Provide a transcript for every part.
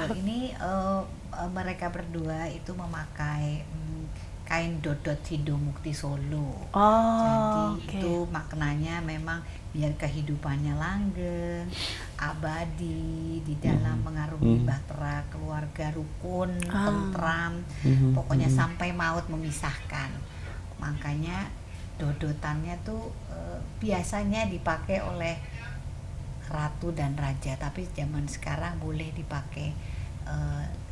betul. Ini mereka berdua itu memakai kain dodot Sindomukti Solo. Jadi itu maknanya memang biar kehidupannya langgeng, abadi di dalam mengarungi bahtera keluarga rukun, tentram, pokoknya sampai maut memisahkan. Makanya dodotannya tuh biasanya dipakai oleh ratu dan raja, tapi zaman sekarang boleh dipakai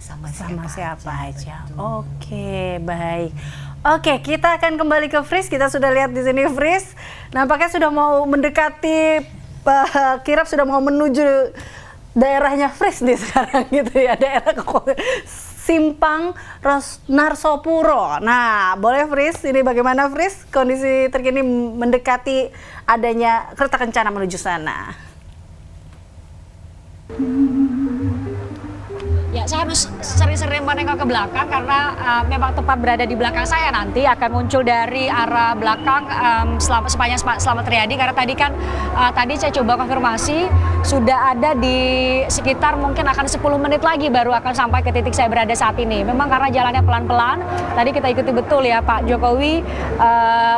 sama siapa aja. Oke, baik. Oke, kita akan kembali ke Fris. Kita sudah lihat di sini Fris. Nampaknya sudah mau mendekati kirap, sudah mau menuju daerahnya Fris nih sekarang gitu ya, daerah Simpang Narsopuro. Nah, boleh Fris, ini bagaimana Fris kondisi terkini mendekati adanya kereta kencana menuju sana? Ya, saya harus sering-sering menengok ke belakang karena memang tepat berada di belakang saya nanti akan muncul dari arah belakang sepanjang Slamet Riyadi, karena tadi kan tadi saya coba konfirmasi sudah ada di sekitar mungkin akan 10 menit lagi baru akan sampai ke titik saya berada saat ini. Memang karena jalannya pelan-pelan, tadi kita ikuti betul ya Pak Jokowi,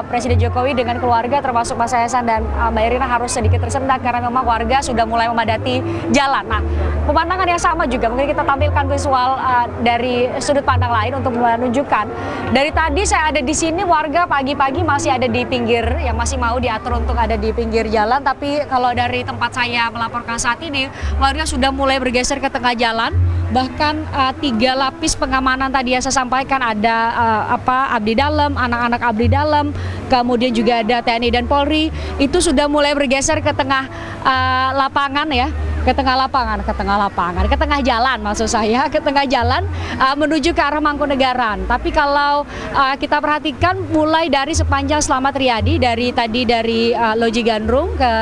Presiden Jokowi dengan keluarga termasuk Mas Kaisang dan Mbak Erina harus sedikit tersendat karena memang warga sudah mulai memadati jalan. Nah, pemandangan yang sama juga mungkin kita tampilkan visual dari sudut pandang lain untuk menunjukkan. Dari tadi saya ada di sini, warga pagi-pagi masih ada di pinggir, yang masih mau diatur untuk ada di pinggir jalan. Tapi kalau dari tempat saya melaporkan saat ini, warga sudah mulai bergeser ke tengah jalan. Bahkan 3 lapis pengamanan tadi yang saya sampaikan, ada abdi dalam, anak-anak abdi dalam, kemudian juga ada TNI dan Polri, itu sudah mulai bergeser ke tengah lapangan ya. Ke tengah jalan maksud saya, ke tengah jalan menuju ke arah Mangkunegaran. Tapi kalau kita perhatikan mulai dari sepanjang Slamet Riyadi, dari Loji Gandrung ke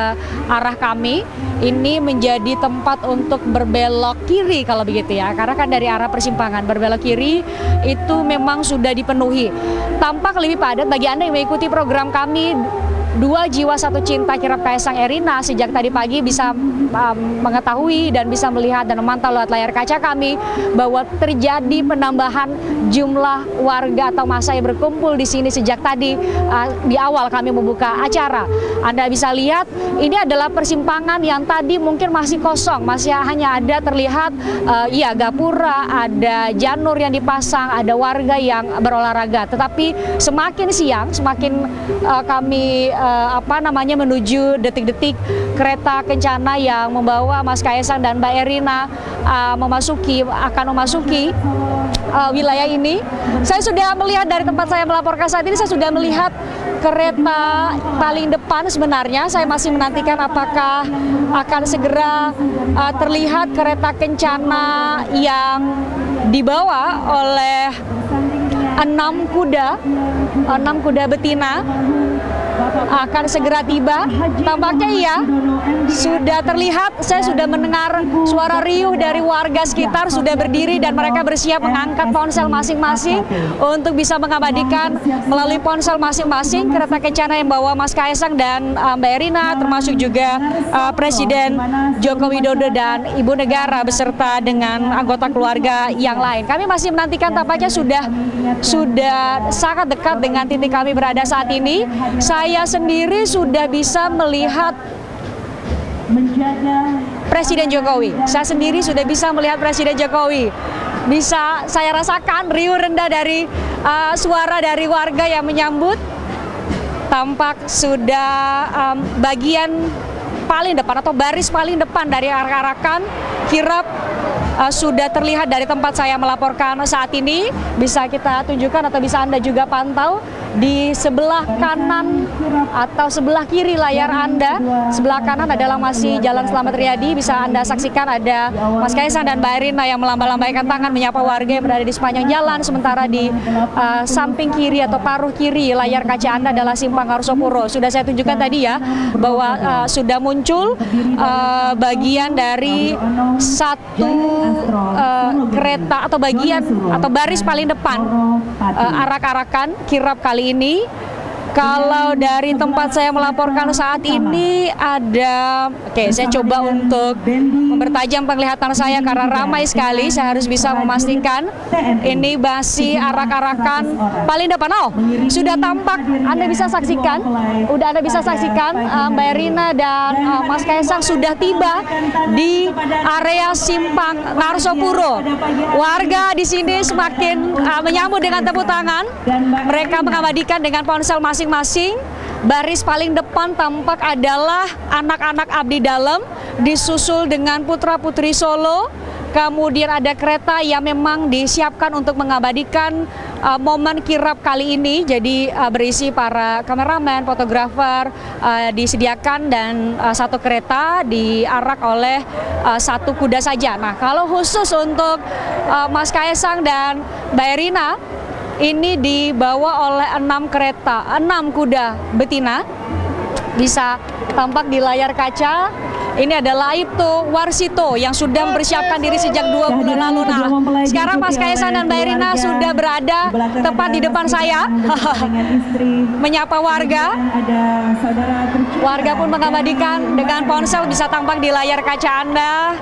arah kami, ini menjadi tempat untuk berbelok kiri kalau begitu ya. Karena kan dari arah persimpangan berbelok kiri itu memang sudah dipenuhi. Tampak lebih padat bagi Anda yang mengikuti program kami 2 Jiwa 1 Cinta Kirap Kaisang Erina sejak tadi pagi bisa mengetahui dan bisa melihat dan memantau lewat layar kaca kami bahwa terjadi penambahan jumlah warga atau massa yang berkumpul di sini sejak tadi di awal kami membuka acara. Anda bisa lihat ini adalah persimpangan yang tadi mungkin masih kosong, masih hanya ada terlihat gapura, ada janur yang dipasang, ada warga yang berolahraga. Tetapi semakin siang, semakin kami menuju detik-detik kereta kencana yang membawa Mas Kaisang dan Mbak Erina akan memasuki wilayah ini. Saya sudah melihat dari tempat saya melaporkan saat ini, saya sudah melihat kereta paling depan sebenarnya. Saya masih menantikan apakah akan segera terlihat kereta kencana yang dibawa oleh 6 kuda betina akan segera tiba. Tampaknya iya, sudah terlihat. Saya sudah mendengar suara riuh dari warga sekitar, sudah berdiri dan mereka bersiap mengangkat ponsel masing-masing untuk bisa mengabadikan melalui ponsel masing-masing kereta kencana yang bawa Mas Kaisang dan Mbak Erina, termasuk juga Presiden Joko Widodo dan Ibu Negara beserta dengan anggota keluarga yang lain. Kami masih menantikan, tampaknya sudah sangat dekat dengan titik kami berada saat ini. Saya sendiri sudah bisa melihat Presiden Jokowi. Saya sendiri sudah bisa melihat Presiden Jokowi. Bisa saya rasakan riuh rendah dari suara dari warga yang menyambut. Tampak sudah bagian paling depan atau baris paling depan dari arak-arakan kirap sudah terlihat dari tempat saya melaporkan saat ini. Bisa kita tunjukkan atau bisa Anda juga pantau di sebelah kanan atau sebelah kiri layar Anda. Sebelah kanan adalah masih Jalan Slamet Riyadi. Bisa Anda saksikan ada Mas Kaisang dan Mbak Erina yang melambaikan tangan menyapa warga yang berada di sepanjang jalan. Sementara di samping kiri atau paruh kiri layar kaca Anda adalah Simpang Narsopuro. Sudah saya tunjukkan tadi ya bahwa sudah muncul bagian dari satu kereta atau bagian atau baris paling depan arak-arakan kirap kali ini. Kalau dari tempat saya melaporkan saat ini ada, saya coba untuk mempertajam penglihatan saya karena ramai sekali. Saya harus bisa memastikan ini masih arak-arakan paling depan. Oh, sudah tampak. Anda bisa saksikan, Anda bisa saksikan Mbak Erina dan Mas Kaisang sudah tiba di area Simpang Narsopuro. Warga di sini semakin menyambut dengan tepuk tangan. Mereka mengabadikan dengan ponsel masing-masing. Baris paling depan tampak adalah anak-anak abdi dalam, disusul dengan putra-putri Solo. Kemudian ada kereta yang memang disiapkan untuk mengabadikan momen kirap kali ini. Jadi berisi para kameramen, fotografer disediakan dan satu kereta diarak oleh satu kuda saja. Nah, kalau khusus untuk Mas Kaisang dan Mbak Erina, ini dibawa oleh 6 kereta, 6 kuda betina. Bisa tampak di layar kaca. Ini adalah Aibtu Warsito yang sudah mempersiapkan diri sejak 2 bulan lalu. Nah, sekarang Mas Kaisang dan Mbak Erina sudah berada tepat di depan saya, menyapa warga. Warga pun mengabadikan dengan ponsel, bisa tampak di layar kaca Anda.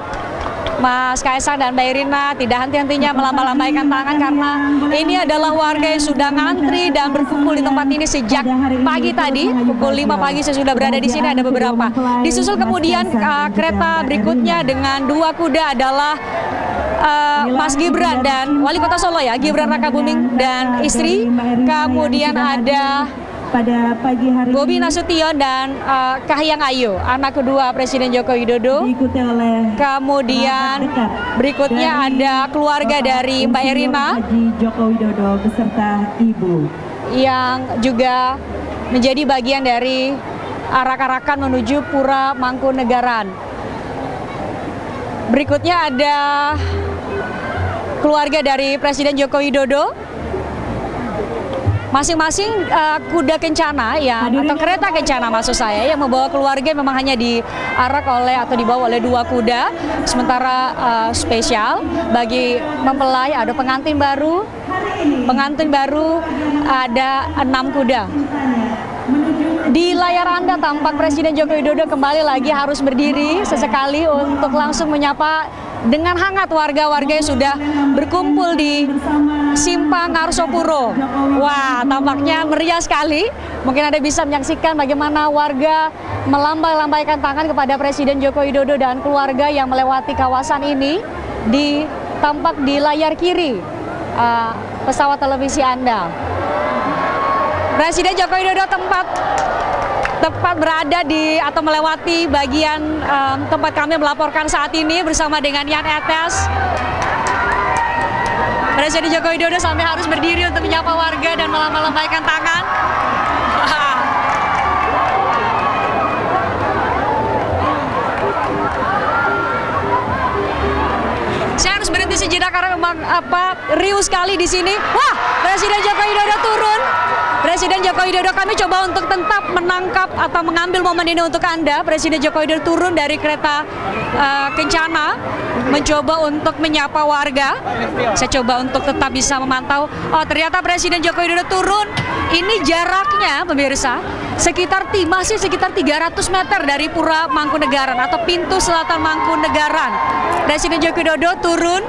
Mas Kaisang dan Mbak Erina tidak henti-hentinya melambaikan tangan karena ini adalah warga yang sudah ngantri dan berkumpul di tempat ini sejak pagi tadi. Pukul 5 pagi saya sudah berada di sini, ada beberapa. Disusul kemudian kereta berikutnya dengan 2 kuda adalah Mas Gibran dan Wali Kota Solo ya, Gibran Rakabuming dan istri. Kemudian ada pada pagi hari Bobi Nasution dan Kahiyang Ayu, anak kedua Presiden Joko Widodo. Kemudian berikutnya ada keluarga dari Mbak Erina Joko Widodo beserta ibu yang juga menjadi bagian dari arak-arakan menuju Pura Mangkunegaran. Berikutnya ada keluarga dari Presiden Joko Widodo. Masing-masing kuda kencana ya, atau kereta kencana maksud saya, yang membawa keluarga memang hanya diarak oleh atau dibawa oleh 2 kuda. Sementara spesial bagi mempelai ada pengantin baru ada 6 kuda. Di layar Anda tampak Presiden Joko Widodo kembali lagi harus berdiri sesekali untuk langsung menyapa dengan hangat warga-warga yang sudah berkumpul di Simpang Narsopuro. Wah, tampaknya meriah sekali. Mungkin Anda bisa menyaksikan bagaimana warga melambai-lambaikan tangan kepada Presiden Joko Widodo dan keluarga yang melewati kawasan ini. Tampak di layar kiri pesawat televisi Anda. Presiden Joko Widodo tepat berada di atau melewati bagian tempat kami melaporkan saat ini bersama dengan Yan Etes. Presiden Joko Widodo sampai harus berdiri untuk menyapa warga dan melambaikan tangan. Saya harus berhenti sejenak karena memang riuh sekali di sini. Wah, Presiden Joko Widodo turun. Presiden Joko Widodo, kami coba untuk tetap menangkap atau mengambil momen ini untuk Anda. Presiden Joko Widodo turun dari kereta kencana, mencoba untuk menyapa warga. Saya coba untuk tetap bisa memantau. Oh, ternyata Presiden Joko Widodo turun. Ini jaraknya, pemirsa, masih sekitar 300 meter dari Pura Mangkunegaran atau pintu selatan Mangkunegaran. Presiden Joko Widodo turun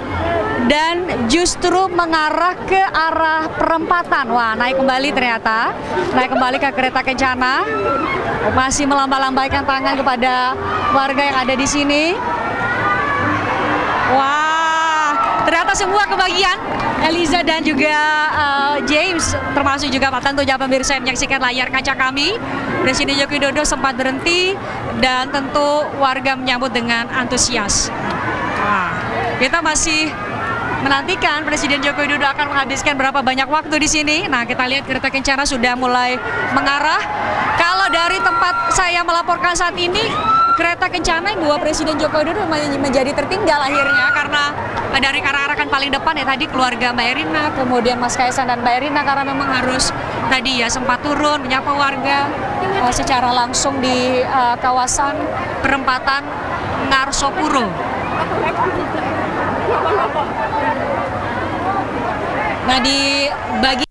dan justru mengarah ke arah perempatan. Wah, naik kembali ternyata. Naik kembali ke kereta kencana. Masih melambaikan tangan kepada warga yang ada di sini. Wah, ternyata semua kebagian. Eliza dan juga James, termasuk juga Pak, tentunya pemirsa yang menyaksikan layar kaca kami. Presiden Joko Widodo sempat berhenti dan tentu warga menyambut dengan antusias. Wah, kita masih menantikan Presiden Joko Widodo akan menghabiskan berapa banyak waktu di sini. Nah, kita lihat kereta kencana sudah mulai mengarah. Kalau dari tempat saya melaporkan saat ini, kereta kencana yang bawa Presiden Joko Widodo menjadi tertinggal akhirnya karena dari arah-arakan paling depan ya tadi keluarga Mbak Erina, kemudian Mas Kaisang dan Mbak Erina karena memang harus tadi ya sempat turun menyapa warga secara langsung di kawasan perempatan Narsopuro. Nah, di bagian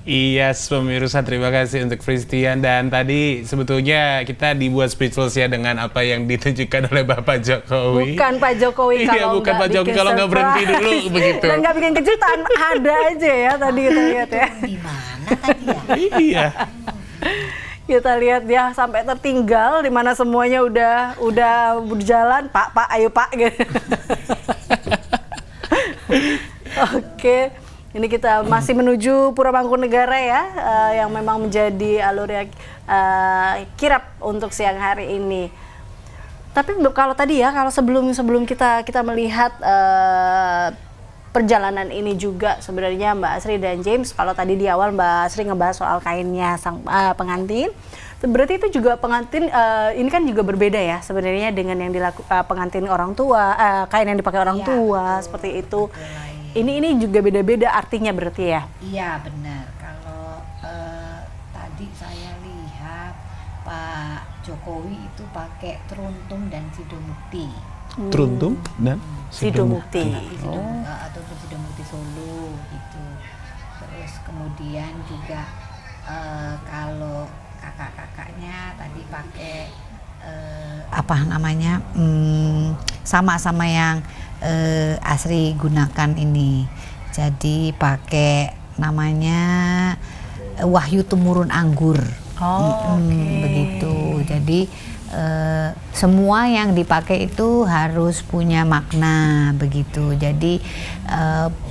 Iya, pemirsa, terima kasih untuk Christian. Dan tadi sebetulnya kita dibuat speechless ya dengan apa yang ditunjukkan oleh Bapak Jokowi. Bukan Pak Jokowi kalau bukan Pak Jokowi kalau nggak berhenti dulu begitu. Dan nggak bikin kejutan, ada aja ya tadi kita lihat ya. Di mana tadi ya? Iya. Kita lihat dia sampai tertinggal di mana semuanya udah berjalan, Pak, ayo Pak gitu. Oke. Ini kita masih menuju Pura Mangkunegara ya, yang memang menjadi alur kirap untuk siang hari ini. Tapi kalau tadi ya, kalau sebelum kita melihat perjalanan ini juga sebenarnya Mbak Asri dan James, kalau tadi di awal Mbak Asri ngebahas soal kainnya sang pengantin, berarti itu juga pengantin ini kan juga berbeda ya sebenarnya dengan yang dilakukan pengantin orang tua, kain yang dipakai orang tua seperti itu. Ini juga beda-beda artinya berarti ya? Iya benar. Kalau tadi saya lihat Pak Jokowi itu pakai teruntung dan sidomukti. Teruntung dan sidomukti. Ataupun sidomukti Solo gitu. Terus kemudian juga kalau kakak-kakaknya tadi pakai apa namanya sama-sama yang Asri gunakan ini. Jadi pakai namanya Wahyu Tumurun Anggur. Begitu. Jadi semua yang dipakai itu harus punya makna begitu. Jadi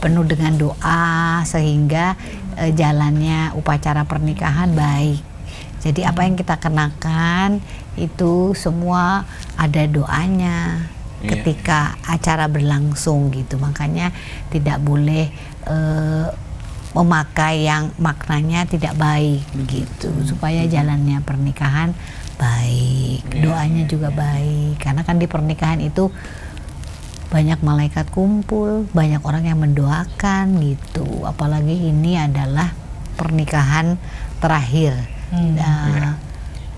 penuh dengan doa sehingga jalannya upacara pernikahan baik. Jadi apa yang kita kenakan itu semua ada doanya ketika acara berlangsung gitu. Makanya tidak boleh memakai yang maknanya tidak baik gitu, supaya jalannya pernikahan baik, doanya juga baik. Karena kan di pernikahan itu banyak malaikat kumpul, banyak orang yang mendoakan gitu. Apalagi ini adalah pernikahan terakhir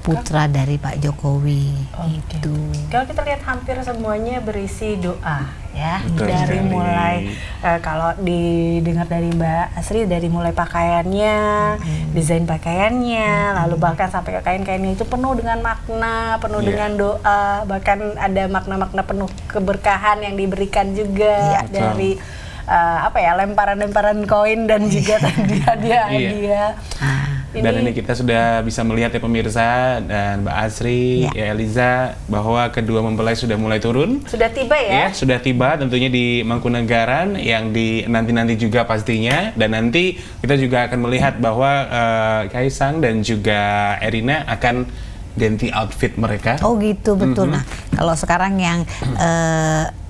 putra dari Pak Jokowi. Itu. Kalau kita lihat hampir semuanya berisi doa ya. Betul dari sekali. mulai kalau didengar dari Mbak Asri, dari mulai pakaiannya, desain pakaiannya, lalu bahkan sampai ke kain-kainnya itu penuh dengan makna, penuh dengan doa, bahkan ada makna-makna penuh keberkahan yang diberikan juga dari lemparan-lemparan koin dan juga tadi hadiah-hadiah. Dan ini kita sudah bisa melihat ya pemirsa dan Mbak Asri, ya Eliza, bahwa kedua mempelai sudah mulai turun. Sudah tiba ya? Ya, sudah tiba tentunya di Mangkunegaran yang di nanti-nanti juga pastinya. Dan nanti kita juga akan melihat bahwa Kaisang dan juga Erina akan ganti outfit mereka. Oh gitu, betul. Nah, kalau sekarang yang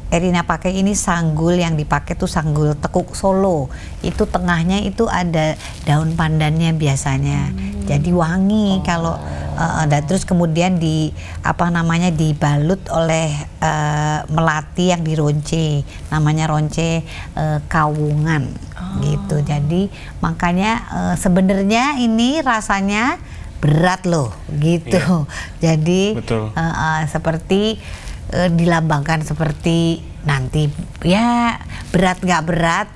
Erina pakai ini sanggul, yang dipakai tuh sanggul tekuk Solo. Itu tengahnya itu ada daun pandannya biasanya. Jadi wangi kalau dan terus kemudian dibalut oleh melati yang dironce. Namanya ronce kawungan. Gitu. Jadi makanya sebenarnya ini rasanya berat loh gitu. Jadi seperti dilambangkan seperti nanti ya berat nggak berat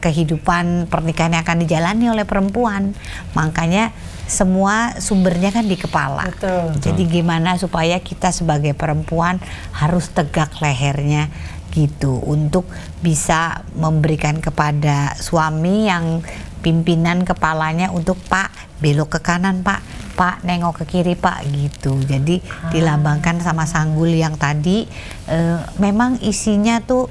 kehidupan pernikahan yang akan dijalani oleh perempuan. Makanya semua sumbernya kan di kepala. Jadi gimana supaya kita sebagai perempuan harus tegak lehernya gitu untuk bisa memberikan kepada suami yang pimpinan kepalanya untuk Pak belok ke kanan Pak nengok ke kiri Pak gitu. Jadi dilambangkan sama sanggul yang tadi memang isinya tuh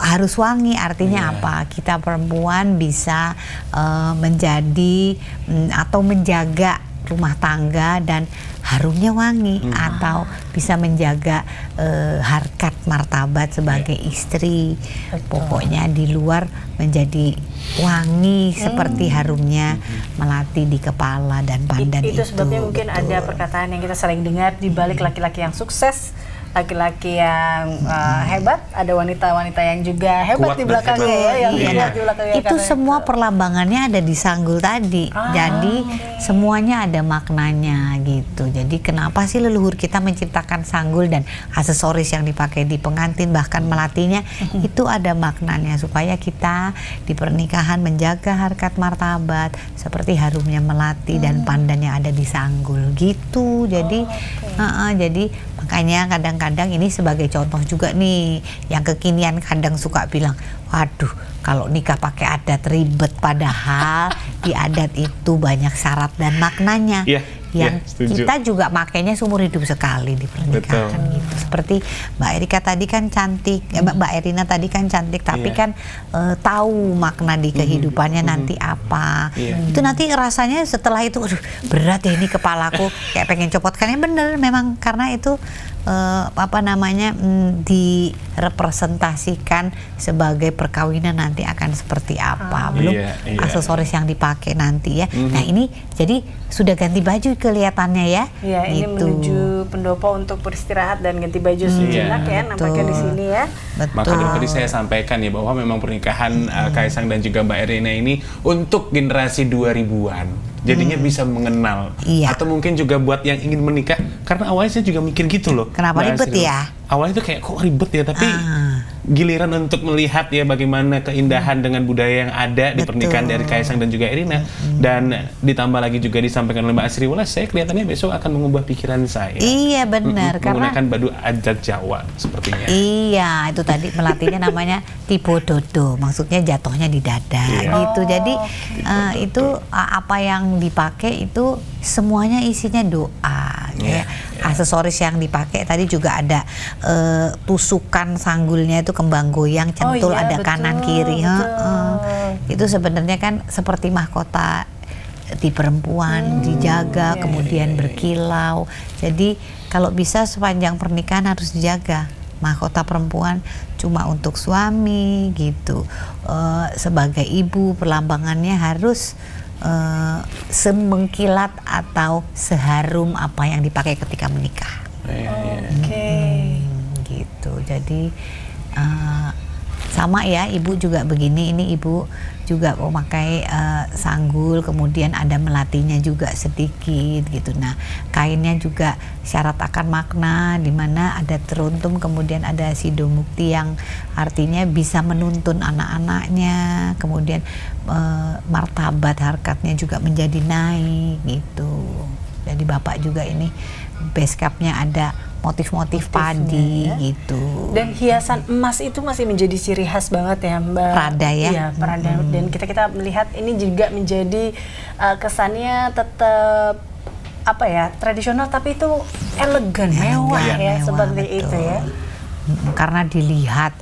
harus wangi. Artinya apa? Kita perempuan bisa menjadi atau menjaga rumah tangga dan harumnya wangi, atau bisa menjaga harkat martabat sebagai istri. Pokoknya di luar menjadi wangi seperti harumnya melati di kepala dan pandan itu. Itu sebabnya mungkin ada perkataan yang kita sering dengar, di balik laki-laki yang sukses laki-laki yang hebat, ada wanita-wanita yang juga hebat Kuat di dan belakangnya hebat. ya, yang Iya, kuat nah, di belakangnya. itu karena semua perlambangannya ada di sanggul tadi. Jadi semuanya ada maknanya gitu. Jadi kenapa sih leluhur kita menciptakan sanggul dan aksesoris yang dipakai di pengantin bahkan melatinya itu ada maknanya supaya kita di pernikahan menjaga harkat martabat seperti harumnya melati dan pandan yang ada di sanggul gitu. Jadi jadi makanya kadang-kadang ini sebagai contoh juga nih yang kekinian kadang suka bilang, waduh kalau nikah pakai adat ribet, padahal di adat itu banyak syarat dan maknanya. Iya, yang iya, setuju. kita juga makainya seumur hidup sekali di pernikahan Betul. gitu. Seperti Mbak Erika tadi kan cantik, Mbak Erina tadi kan cantik, tapi Iya. kan tahu makna di kehidupannya nanti apa. Iya. Itu nanti rasanya setelah itu, aduh berat ya ini kepalaku, kayak pengen copot. Karena bener memang karena itu direpresentasikan sebagai perkawinan nanti akan seperti apa. Belum Iya, iya. aksesoris yang dipakai nanti ya. Nah ini jadi sudah ganti baju kelihatannya ya. Ya, ini gitu. menuju pendopo untuk beristirahat dan ganti baju sejenak ya, nampaknya di sini ya. Betul. Makanya tadi saya sampaikan ya bahwa memang pernikahan Kaisang dan juga Mbak Erina ini untuk generasi 2000-an. Jadinya bisa mengenal. Iya. Atau mungkin juga buat yang ingin menikah, karena awalnya saya juga mikir gitu loh. Kenapa Mbak ribet Asri. ya? Awalnya itu kayak kok ribet ya, tapi giliran untuk melihat ya bagaimana keindahan dengan budaya yang ada di Betul. pernikahan dari Kaisang dan juga Erina, dan ditambah lagi juga disampaikan oleh Mbak Asri, wala saya kelihatannya besok akan mengubah pikiran saya. Iya benar karena Menggunakan badu adat Jawa sepertinya. iya itu tadi melatinya namanya tipe dodo, maksudnya jatuhnya di dada Iya. gitu. Jadi itu apa yang dipakai itu semuanya isinya doa. Iya, Ya. Aksesoris yang dipakai tadi juga ada tusukan sanggulnya itu kembang goyang, centul iya, ada betul, kanan kiri. betul. Itu sebenarnya kan seperti mahkota di perempuan dijaga, kemudian berkilau. Jadi kalau bisa sepanjang pernikahan harus dijaga mahkota perempuan cuma untuk suami gitu. Sebagai ibu perlambangannya harus semengkilat atau seharum apa yang dipakai ketika menikah. Oke. Gitu. Jadi sama ya, ibu juga begini. Ini ibu juga memakai sanggul, kemudian ada melatinya juga sedikit gitu. Nah, kainnya juga syarat akan makna, di mana ada teruntum, kemudian ada sidomukti yang artinya bisa menuntun anak-anaknya, kemudian martabat harkatnya juga menjadi naik gitu. Jadi bapak juga ini base capnya ada motif-motif padi ya. gitu. Dan hiasan emas itu masih menjadi ciri khas banget ya Mbak. Prada ya. Iya, Prada. Dan kita melihat ini juga menjadi kesannya tetap apa ya, tradisional tapi itu elegan, mewah Iya, ya, mewah, seperti betul. itu ya. Karena dilihat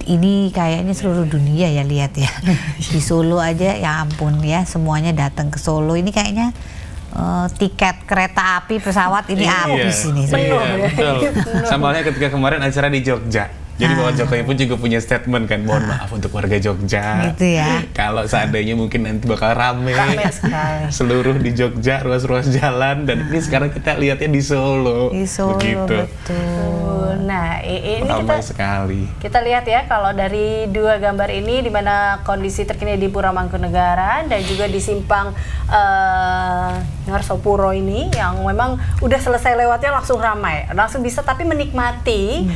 ini kayaknya seluruh dunia ya lihat ya. Di Solo aja ya ampun ya, semuanya datang ke Solo. Ini kayaknya tiket kereta api, pesawat ini habis ini. Iya, betul. Sama halnya ketika kemarin acara di Jogja. Jadi Bapak Jokowi pun juga punya statement kan, mohon maaf untuk warga Jogja. Gitu ya. Kalau seandainya mungkin nanti bakal rame sekali. seluruh di Jogja, ruas-ruas jalan, dan ini sekarang kita lihatnya di Solo. Di Solo Begitu. betul. Nah, ini Ramai sekali. kita lihat ya kalau dari dua gambar ini di mana kondisi terkini di Pura Mangkunegaran dan juga di Simpang Ngarsopuro ini yang memang udah selesai lewatnya langsung ramai, langsung bisa tapi menikmati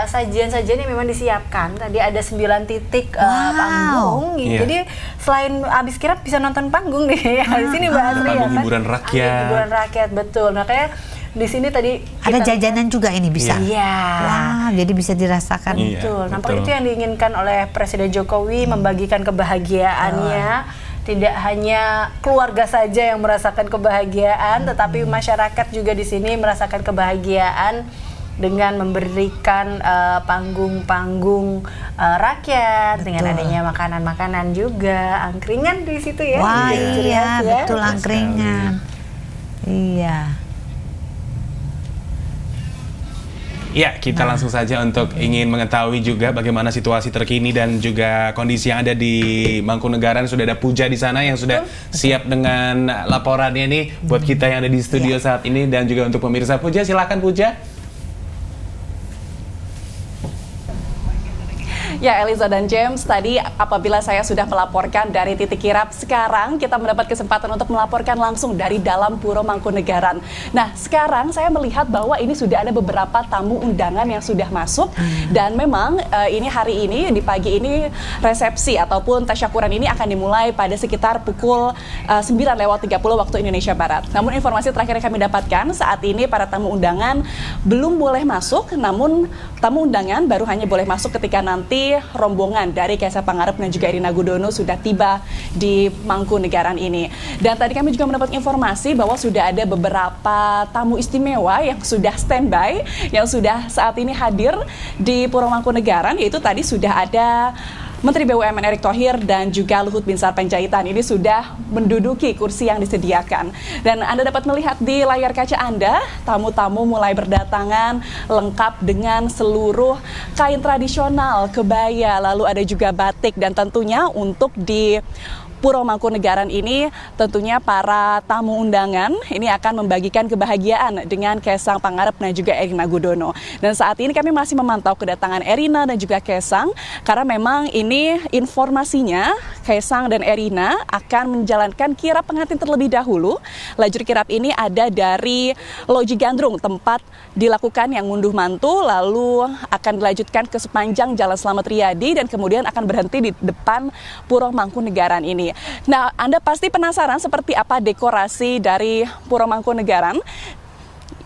sajian-sajian yang memang disiapkan. Tadi ada 9 titik panggung, Iya. jadi selain abis kirap bisa nonton panggung nih ya di sini Mbak Asri ya Panggung kan? hiburan rakyat. Ada hiburan rakyat betul. Nah kayak di sini tadi Ada kita- jajanan juga ini bisa. Iya. Wah, jadi bisa dirasakan. Iya. Betul, nampaknya betul. itu yang diinginkan oleh Presiden Jokowi, membagikan kebahagiaannya. Tidak hanya keluarga saja yang merasakan kebahagiaan, tetapi masyarakat juga di sini merasakan kebahagiaan dengan memberikan panggung-panggung rakyat, dengan adanya makanan-makanan juga, angkringan di situ ya. Wah Ciri iya, khas ya. betul angkringan. Iya. Ya, kita langsung saja untuk ingin mengetahui juga bagaimana situasi terkini dan juga kondisi yang ada di Mangkunegaran. Sudah ada Puja di sana yang sudah siap dengan laporannya nih buat kita yang ada di studio saat ini dan juga untuk pemirsa. Puja, silakan Puja. Ya, Eliza dan James, tadi apabila saya sudah melaporkan dari titik kirap, sekarang kita mendapat kesempatan untuk melaporkan langsung dari dalam Puro Mangkunegaran. Nah, sekarang saya melihat bahwa ini sudah ada beberapa tamu undangan yang sudah masuk, dan memang ini hari ini, di pagi ini, resepsi ataupun tasyakuran ini akan dimulai pada sekitar pukul 9:30 waktu Indonesia Barat. Namun informasi terakhir yang kami dapatkan, saat ini para tamu undangan belum boleh masuk, namun tamu undangan baru hanya boleh masuk ketika nanti rombongan dari Kaisang Pangarep dan juga Erina Gudono sudah tiba di Mangkunegaran ini. Dan tadi kami juga mendapat informasi bahwa sudah ada beberapa tamu istimewa yang sudah standby, yang sudah saat ini hadir di Puro Mangkunegaran, yaitu tadi sudah ada Menteri BUMN Erick Thohir dan juga Luhut Binsar Panjaitan. Ini sudah menduduki kursi yang disediakan. Dan Anda dapat melihat di layar kaca Anda, tamu-tamu mulai berdatangan lengkap dengan seluruh kain tradisional, kebaya, lalu ada juga batik, dan tentunya untuk di Puro Mangkunegaran ini tentunya para tamu undangan ini akan membagikan kebahagiaan dengan Kaisang Pangarep dan juga Erina Gudono. Dan saat ini kami masih memantau kedatangan Erina dan juga Kaisang, karena memang ini informasinya Kaisang dan Erina akan menjalankan kirap pengantin terlebih dahulu. Lajur kirap ini ada dari Loji Gandrung, tempat dilakukan yang ngunduh mantu, lalu akan dilanjutkan ke sepanjang Jalan Slamet Riyadi dan kemudian akan berhenti di depan Puro Mangkunegaran ini. Nah, Anda pasti penasaran seperti apa dekorasi dari Puro Mangkunegaran.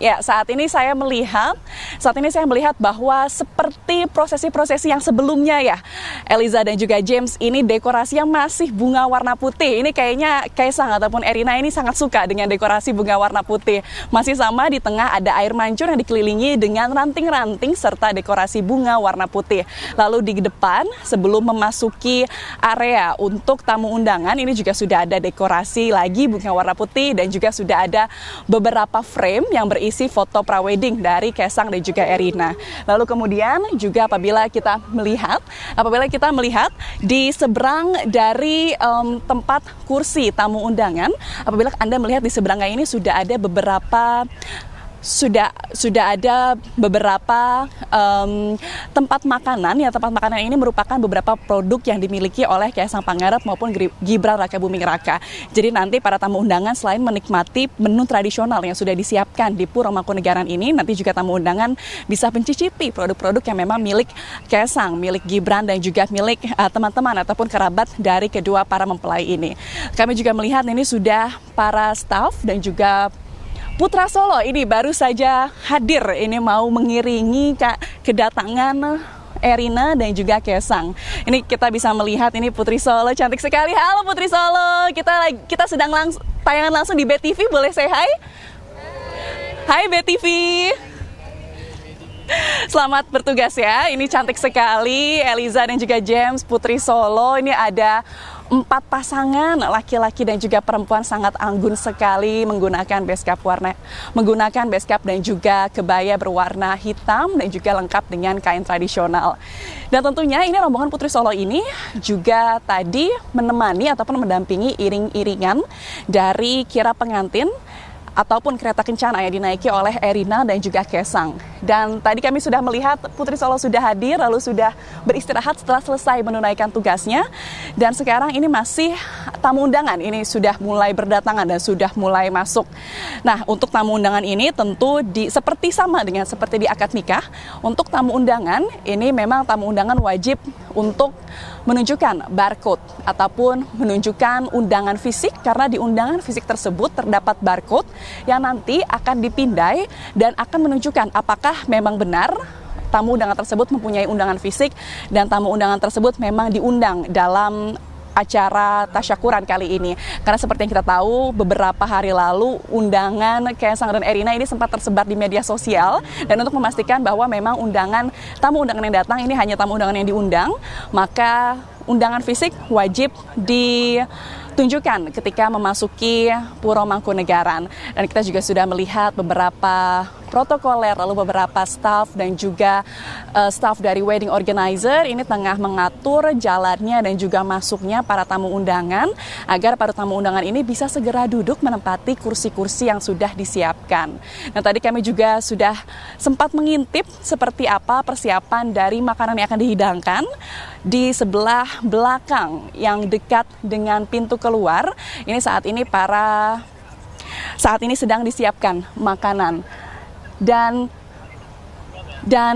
Ya, saat ini saya melihat bahwa seperti prosesi-prosesi yang sebelumnya ya, Eliza dan juga James, ini dekorasi yang masih bunga warna putih. Ini kayaknya Kaisang ataupun Erina ini sangat suka dengan dekorasi bunga warna putih. Masih sama, di tengah ada air mancur yang dikelilingi dengan ranting-ranting serta dekorasi bunga warna putih. Lalu di depan, sebelum memasuki area untuk tamu undangan, ini juga sudah ada dekorasi lagi bunga warna putih, dan juga sudah ada beberapa frame yang berisi foto prawedding dari Kaisang dan juga Erina. Lalu kemudian juga apabila kita melihat di seberang dari tempat kursi tamu undangan, apabila Anda melihat di seberangnya ini sudah ada beberapa tempat makanan. Ya, tempat makanan ini merupakan beberapa produk yang dimiliki oleh Kaisang Pangarep maupun Gibran Raka Buming Raka. Jadi nanti para tamu undangan selain menikmati menu tradisional yang sudah disiapkan di Puro Mangkunegaran ini, nanti juga tamu undangan bisa mencicipi produk-produk yang memang milik Kaisang, milik Gibran, dan juga milik teman-teman ataupun kerabat dari kedua para mempelai ini. Kami juga melihat ini sudah para staf dan juga Putra Solo ini baru saja hadir, ini mau mengiringi kedatangan Erina dan juga Kaisang. Ini kita bisa melihat ini Putri Solo cantik sekali. Halo Putri Solo, kita sedang tayangan langsung di BTV, boleh say hi? Hai BTV. Selamat bertugas ya, ini cantik sekali Eliza dan juga James, Putri Solo. Ini ada 4 pasangan laki-laki dan juga perempuan sangat anggun sekali menggunakan beskap dan juga kebaya berwarna hitam dan juga lengkap dengan kain tradisional. Dan tentunya ini rombongan Putri Solo ini juga tadi menemani ataupun mendampingi iring-iringan dari kirap pengantin ataupun kereta kencana yang dinaiki oleh Erina dan juga Kaisang. Dan tadi kami sudah melihat Putri Solo sudah hadir, lalu sudah beristirahat setelah selesai menunaikan tugasnya. Dan sekarang ini masih tamu undangan, ini sudah mulai berdatangan dan sudah mulai masuk. Nah, untuk tamu undangan ini tentu seperti di akad nikah. Untuk tamu undangan, ini memang tamu undangan wajib untuk menunjukkan barcode ataupun menunjukkan undangan fisik, karena di undangan fisik tersebut terdapat barcode yang nanti akan dipindai dan akan menunjukkan apakah memang benar tamu undangan tersebut mempunyai undangan fisik dan tamu undangan tersebut memang diundang dalam acara tasyakuran kali ini. Karena seperti yang kita tahu, beberapa hari lalu undangan Kaisang dan Erina ini sempat tersebar di media sosial, dan untuk memastikan bahwa memang tamu undangan yang datang ini hanya tamu undangan yang diundang, maka undangan fisik wajib ditunjukkan ketika memasuki Puro Mangkunegaran. Dan kita juga sudah melihat beberapa protokoler, lalu beberapa staff dan juga staff dari wedding organizer ini tengah mengatur jalannya dan juga masuknya para tamu undangan agar para tamu undangan ini bisa segera duduk menempati kursi-kursi yang sudah disiapkan. Nah, tadi kami juga sudah sempat mengintip seperti apa persiapan dari makanan yang akan dihidangkan di sebelah belakang yang dekat dengan pintu keluar. Ini saat ini sedang disiapkan makanan. Dan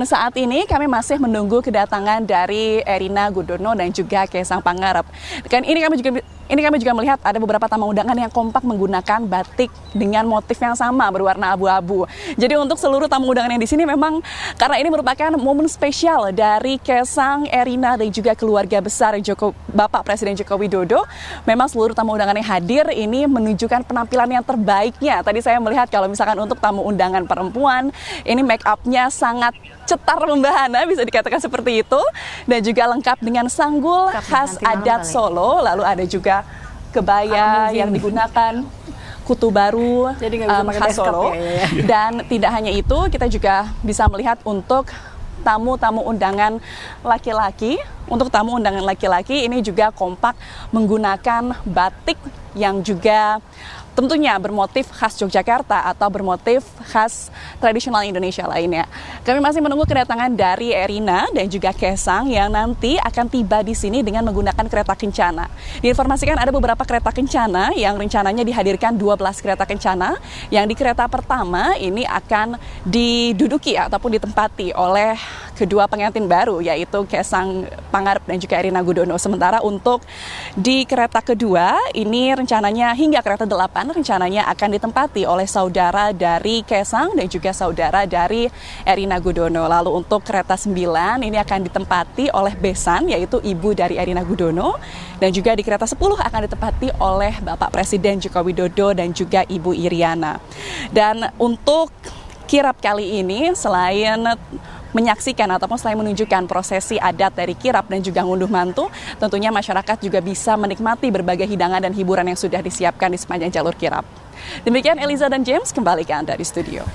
saat ini kami masih menunggu kedatangan dari Erina Gudono dan juga Kaisang Pangarep. Dan ini kami juga melihat ada beberapa tamu undangan yang kompak menggunakan batik dengan motif yang sama berwarna abu-abu. Jadi untuk seluruh tamu undangan yang di sini memang karena ini merupakan momen spesial dari Kaisang, Erina dan juga keluarga besar Bapak Presiden Joko Widodo. Memang seluruh tamu undangan yang hadir ini menunjukkan penampilan yang terbaiknya. Tadi saya melihat kalau misalkan untuk tamu undangan perempuan, ini make up-nya sangat cetar membahana, bisa dikatakan seperti itu, dan juga lengkap dengan sanggul khas adat Solo, lalu ada juga kebaya yang digunakan, kutu baru Jadi nggak bisa pakai khas beskap Solo. ya. Dan tidak hanya itu, kita juga bisa melihat untuk tamu-tamu undangan laki-laki. Untuk tamu undangan laki-laki ini juga kompak menggunakan batik yang juga tentunya bermotif khas Yogyakarta atau bermotif khas tradisional Indonesia lainnya. Kami masih menunggu kedatangan dari Erina dan juga Kaisang yang nanti akan tiba di sini dengan menggunakan kereta kencana. Diinformasikan ada beberapa kereta kencana yang rencananya dihadirkan 12 kereta kencana, yang di kereta pertama ini akan diduduki ataupun ditempati oleh kedua pengantin baru, yaitu Kaisang Pangarep dan juga Erina Gudono. Sementara untuk di kereta kedua ini rencananya hingga kereta 8 rencananya akan ditempati oleh saudara dari Kaisang dan juga saudara dari Erina Gudono. Lalu untuk kereta 9 ini akan ditempati oleh besan, yaitu ibu dari Erina Gudono, dan juga di kereta 10 akan ditempati oleh Bapak Presiden Joko Widodo dan juga Ibu Iriana. Dan untuk kirap kali ini selain menyaksikan ataupun selain menunjukkan prosesi adat dari kirap dan juga ngunduh mantu, tentunya masyarakat juga bisa menikmati berbagai hidangan dan hiburan yang sudah disiapkan di sepanjang jalur kirap. Demikian Eliza dan James, kembali ke Anda di studio.